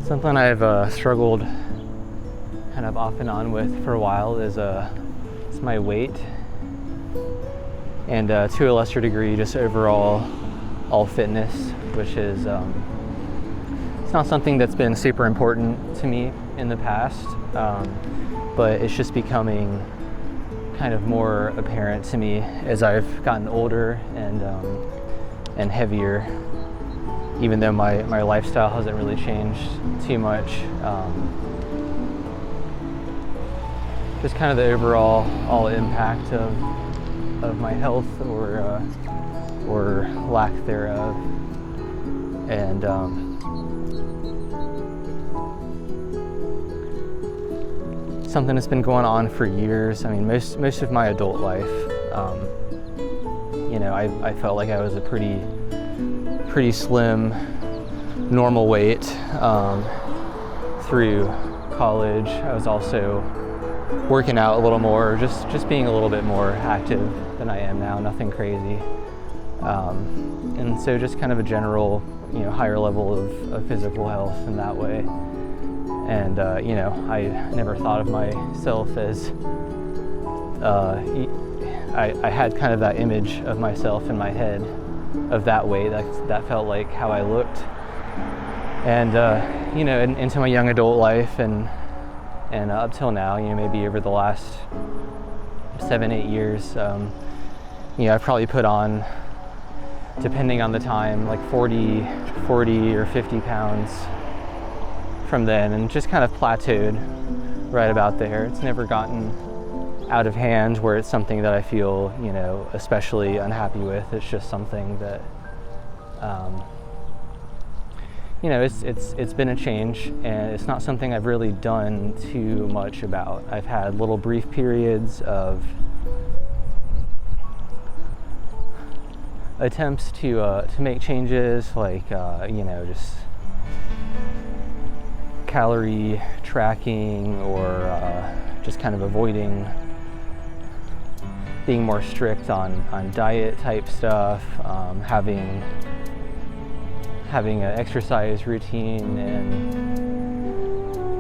Something I've struggled kind of off and on with for a while is it's my weight, and to a lesser degree just overall fitness, which is it's not something that's been super important to me in the past, but it's just becoming kind of more apparent to me as I've gotten older and heavier, even though my lifestyle hasn't really changed too much. Just kind of the overall impact of my health or lack thereof, and something that's been going on for years. I mean, most of my adult life, I felt like I was a pretty slim, normal weight through college. I was also working out a little more, just being a little bit more active than I am now, nothing crazy. And so just kind of a general, higher level of physical health in that way. And, I never thought of myself as, I had kind of that image of myself in my head of that way, that felt like how I looked. And, into my young adult life and up till now, maybe over the last 7-8 years, I've probably put on, depending on the time, like 40 or 50 pounds from then, and just kind of plateaued right about there. It's never gotten out of hand where it's something that I feel, especially unhappy with. It's just something that, it's been a change, and it's not something I've really done too much about. I've had little brief periods of attempts to make changes, like just calorie tracking, or just kind of avoiding being more strict on diet type stuff, having an exercise routine, and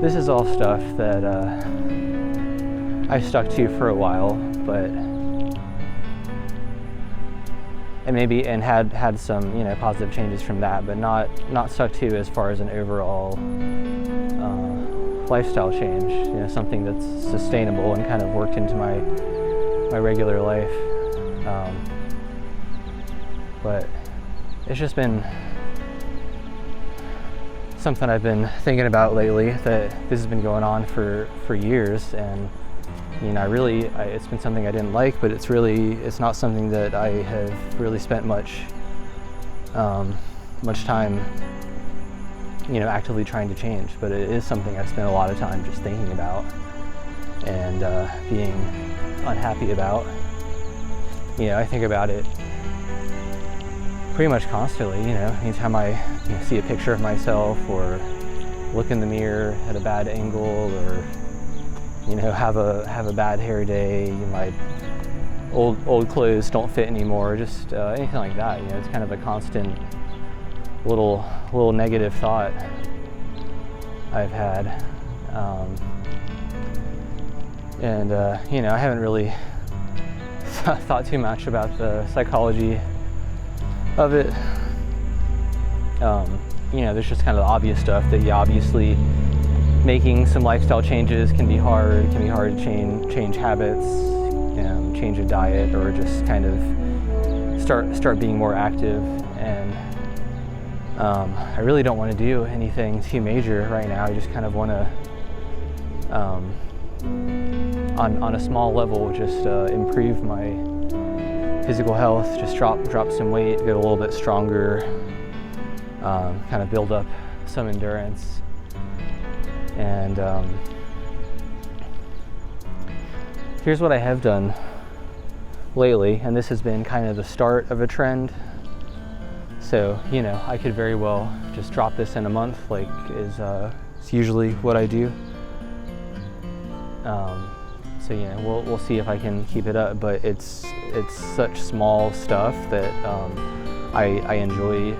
this is all stuff that I stuck to for a while, but and had some positive changes from that, but not stuck to as far as an overall lifestyle change, something that's sustainable and kind of worked into my regular life. But it's just been something I've been thinking about lately, that this has been going on for years, and it's been something I didn't like, but it's not something that I have really spent much time actively trying to change, but it is something I've spent a lot of time just thinking about and being unhappy about. I think about it pretty much constantly, anytime I see a picture of myself, or look in the mirror at a bad angle, or have a bad hair day, my old clothes don't fit anymore, just anything like that. It's kind of a constant little negative thought I've had, and I haven't really thought too much about the psychology of it. There's just kind of the obvious stuff that, obviously making some lifestyle changes can be hard. It can be hard to change habits, change a diet, or just kind of start being more active. And I really don't want to do anything too major right now. I just kind of want to, on a small level, just improve my physical health, just drop some weight, get a little bit stronger, kind of build up some endurance. And here's what I have done lately, and this has been kind of the start of a trend. So, I could very well just drop this in a month, like it's usually what I do. So we'll see if I can keep it up, but it's such small stuff that I enjoy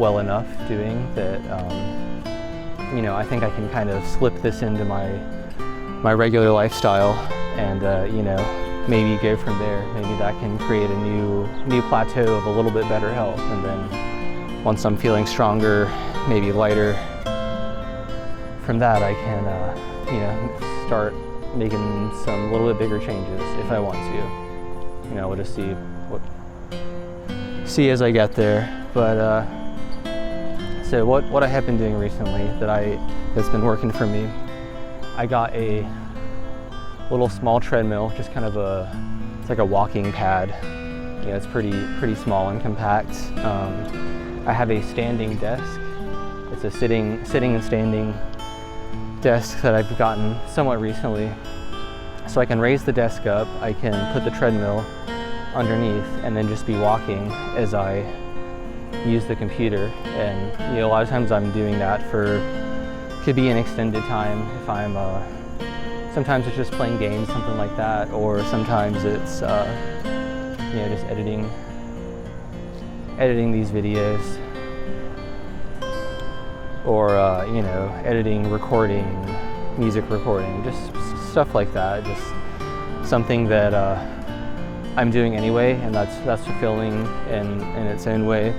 well enough doing that, you know, I think I can kind of slip this into my regular lifestyle and, you know, maybe go from there. Maybe that can create a new plateau of a little bit better health, and then once I'm feeling stronger, maybe lighter, from that I can, you know, start making some little bit bigger changes if I want to. You know, we'll just see as I get there. But so what I have been doing recently that's been working for me, I got a little small treadmill, just kind of it's like a walking pad. You know, it's pretty small and compact. I have a standing desk. It's a sitting and standing desk that I've gotten somewhat recently. So I can raise the desk up, I can put the treadmill underneath, and then just be walking as I use the computer. And you know, a lot of times I'm doing that could be an extended time if I'm sometimes it's just playing games, something like that, or sometimes it's you know, just editing these videos, or you know, editing, recording, music recording, just stuff like that. Just something that I'm doing anyway, and that's fulfilling in its own way.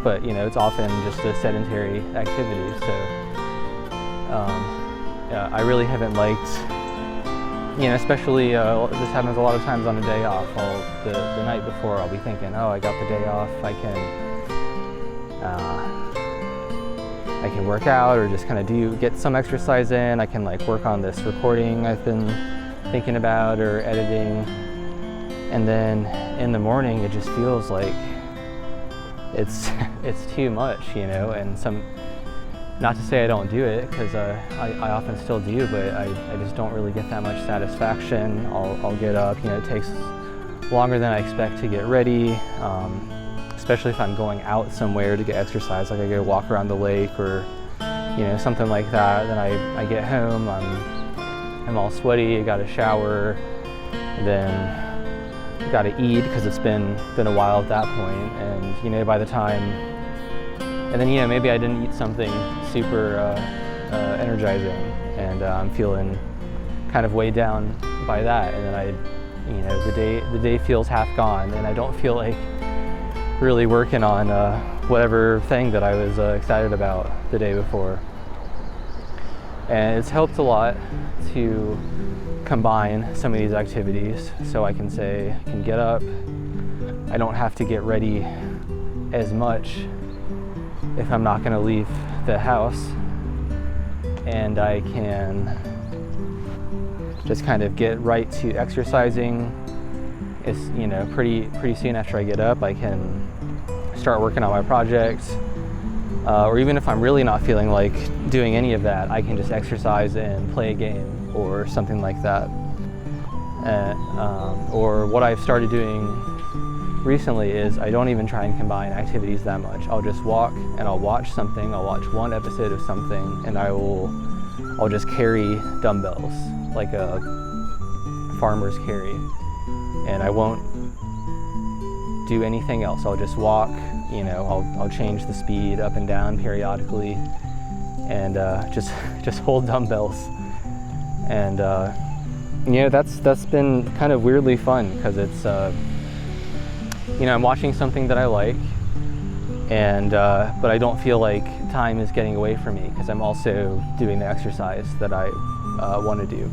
But you know, it's often just a sedentary activity. So yeah, I really haven't liked, you know, especially this happens a lot of times on a day off. The night before, I'll be thinking, oh, I got the day off, I can work out or just kind of get some exercise in. I can like work on this recording I've been thinking about or editing. And then in the morning, it just feels like it's too much, you know. And not to say I don't do it, because I often still do, but I just don't really get that much satisfaction. I'll get up, you know, it takes longer than I expect to get ready, especially if I'm going out somewhere to get exercise, like I go walk around the lake or, you know, something like that. Then I get home, I'm all sweaty, I got a shower, then got to eat because it's been a while at that point. And you know, by the time, and then, you know, maybe I didn't eat something super energizing, and I'm feeling kind of weighed down by that. And then you know, the day feels half gone, and I don't feel like really working on whatever thing that I was excited about the day before. And it's helped a lot to combine some of these activities, so I can get up. I don't have to get ready as much if I'm not going to leave the house, and I can just kind of get right to exercising. It's, you know, pretty soon after I get up, I can start working on my projects, or even if I'm really not feeling like doing any of that, I can just exercise and play a game or something like that. Or what I've started doing recently is I don't even try and combine activities that much. I'll just walk and I'll watch something. I'll watch one episode of something, and I'll just carry dumbbells like a farmer's carry, and I won't do anything else. I'll just walk. You know, I'll change the speed up and down periodically, and just hold dumbbells. And you know, that's been kind of weirdly fun, because it's you know, I'm watching something that I like, and but I don't feel like time is getting away from me, because I'm also doing the exercise that I want to do.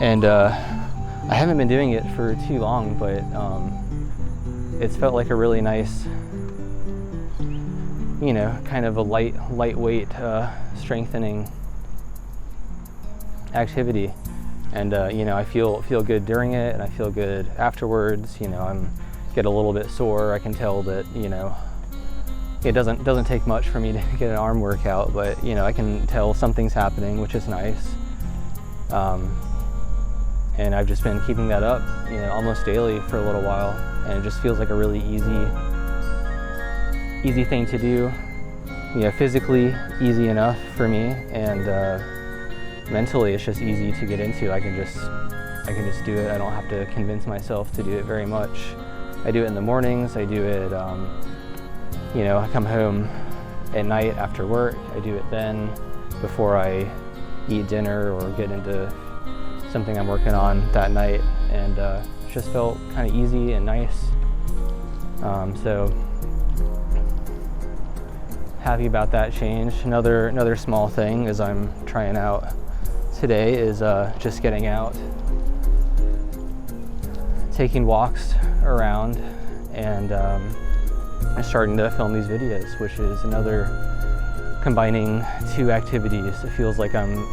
And I haven't been doing it for too long, but it's felt like a really nice, you know, kind of a lightweight strengthening activity. And you know, I feel good during it, and I feel good afterwards. You know, I'm get a little bit sore. I can tell that, you know, it doesn't take much for me to get an arm workout, but you know, I can tell something's happening, which is nice. And I've just been keeping that up, you know, almost daily for a little while, and it just feels like a really easy thing to do. You know, physically easy enough for me, and mentally it's just easy to get into. I can just do it. I don't have to convince myself to do it very much. I do it in the mornings, I do it, you know, I come home at night after work, I do it then before I eat dinner or get into something I'm working on that night, and it just felt kind of easy and nice. So happy about that change. Another small thing as I'm trying out today is just getting out, taking walks around, and starting to film these videos, which is another combining two activities. It feels like I'm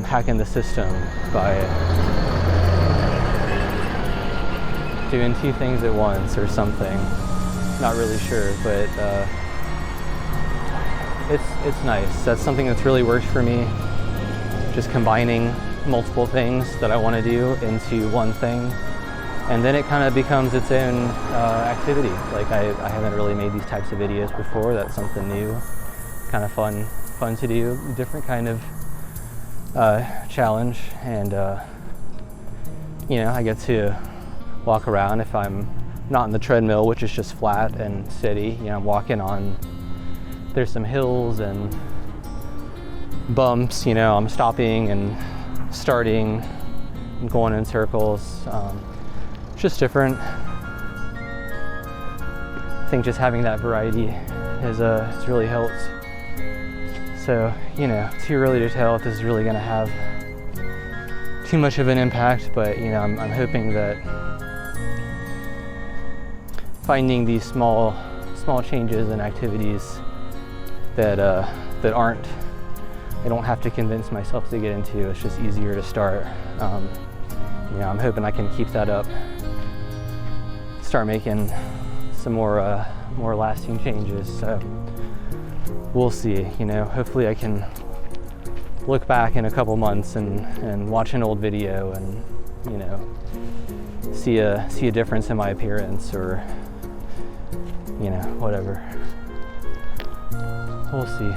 hacking the system by doing two things at once or something. Not really sure, but it's nice. That's something that's really worked for me, just combining multiple things that I want to do into one thing, and then it kind of becomes its own activity. Like I haven't really made these types of videos before. That's something new, kind of fun to do, different kind of challenge, and you know, I get to walk around. If I'm not in the treadmill, which is just flat and steady, you know, I'm walking on, there's some hills and bumps, you know, I'm stopping and starting and going in circles, just different. I think just having that variety has really helped. So, you know, too early to tell if this is really gonna have too much of an impact, but you know, I'm hoping that finding these small changes and activities that aren't, I don't have to convince myself to get into. It's just easier to start. You know, I'm hoping I can keep that up, start making some more lasting changes. So we'll see. You know, hopefully I can look back in a couple months and watch an old video and, you know, see a difference in my appearance, or you know, whatever. We'll see.